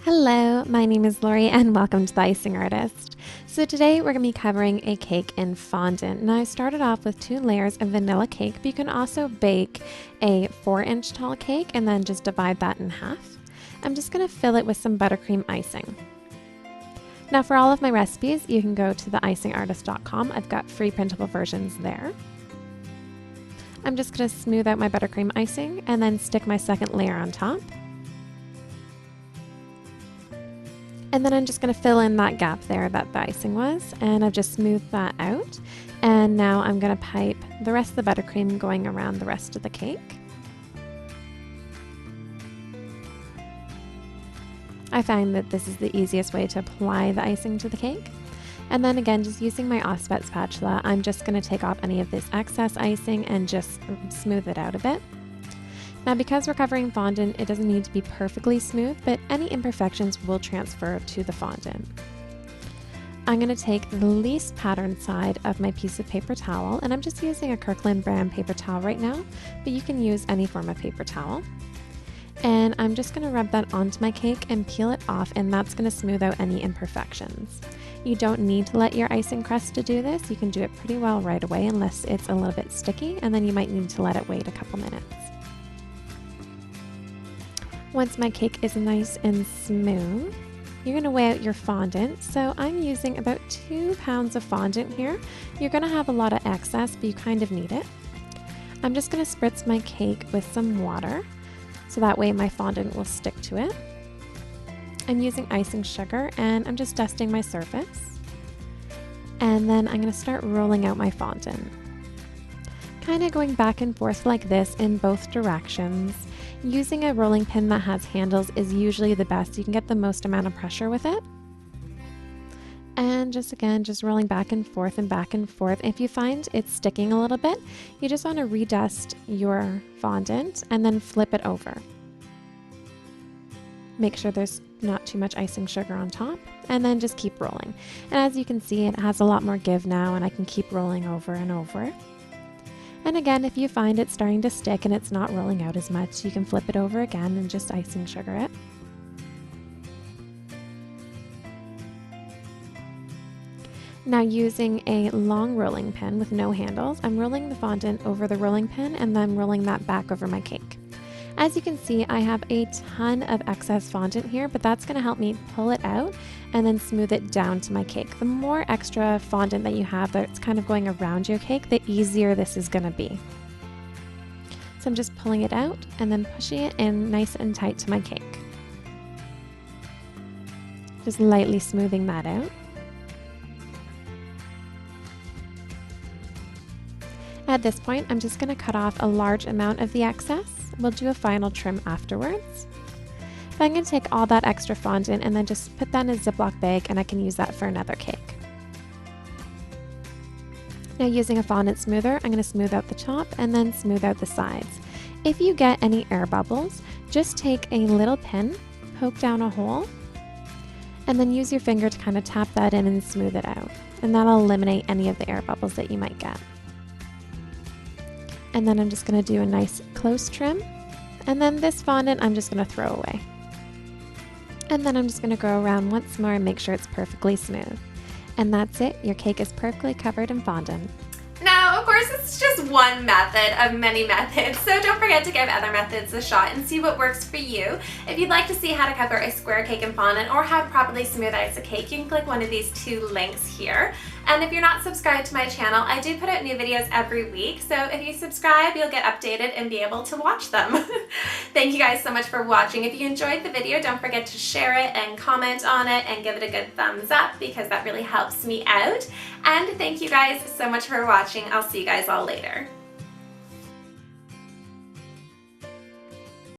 Hello, my name is Lori and welcome to the Icing Artist. So today we're going to be covering a cake in fondant. Now I started off with 2 layers of vanilla cake, but you can also bake a 4-inch tall cake and then just divide that in half. I'm just going to fill it with some buttercream icing. Now for all of my recipes, you can go to theicingartist.com. I've got free printable versions there. I'm just going to smooth out my buttercream icing and then stick my second layer on top. And then I'm just going to fill in that gap there that the icing was, and I've just smoothed that out. And now I'm going to pipe the rest of the buttercream going around the rest of the cake. I find that this is the easiest way to apply the icing to the cake. And then again, just using my offset spatula, I'm just going to take off any of this excess icing and just smooth it out a bit. Now because we're covering fondant, it doesn't need to be perfectly smooth, but any imperfections will transfer to the fondant. I'm going to take the least patterned side of my piece of paper towel, and I'm just using a Kirkland brand paper towel right now, but you can use any form of paper towel. And I'm just going to rub that onto my cake and peel it off, and that's going to smooth out any imperfections. You don't need to let your icing crust to do this. You can do it pretty well right away unless it's a little bit sticky, and then you might need to let it wait a couple minutes. Once my cake is nice and smooth, you're going to weigh out your fondant. So I'm using about 2 pounds of fondant here. You're going to have a lot of excess, but you kind of need it. I'm just going to spritz my cake with some water, so that way my fondant will stick to it. I'm using icing sugar, and I'm just dusting my surface. And then I'm going to start rolling out my fondant. Kind of going back and forth like this in both directions. Using a rolling pin that has handles is usually the best. You can get the most amount of pressure with it. And just rolling back and forth and back and forth. If you find it's sticking a little bit, you just want to redust your fondant and then flip it over. Make sure there's not too much icing sugar on top, and then just keep rolling. And as you can see, it has a lot more give now, and I can keep rolling over and over. And again, if you find it starting to stick and it's not rolling out as much, you can flip it over again and just icing sugar it. Now using a long rolling pin with no handles, I'm rolling the fondant over the rolling pin and then rolling that back over my cake. As you can see, I have a ton of excess fondant here, but that's going to help me pull it out and then smooth it down to my cake. The more extra fondant that you have that's kind of going around your cake, the easier this is going to be. So I'm just pulling it out and then pushing it in nice and tight to my cake. Just lightly smoothing that out. At this point, I'm just going to cut off a large amount of the excess. We'll do a final trim afterwards. But I'm going to take all that extra fondant and then just put that in a Ziploc bag, and I can use that for another cake. Now using a fondant smoother, I'm going to smooth out the top and then smooth out the sides. If you get any air bubbles, just take a little pin, poke down a hole, and then use your finger to kind of tap that in and smooth it out. And that'll eliminate any of the air bubbles that you might get. And then I'm just going to do a nice close trim. And then this fondant I'm just going to throw away. And then I'm just going to go around once more and make sure it's perfectly smooth. And that's it. Your cake is perfectly covered in fondant. Now, of course, it's just one method of many methods, so don't forget to give other methods a shot and see what works for you. If you'd like to see how to cover a square cake in fondant or how to properly smooth ice a cake, you can click one of these 2 links here. And if you're not subscribed to my channel, I do put out new videos every week, so if you subscribe, you'll get updated and be able to watch them. Thank you guys so much for watching. If you enjoyed the video, don't forget to share it and comment on it and give it a good thumbs up, because that really helps me out. And thank you guys so much for watching. I'll see you guys all later.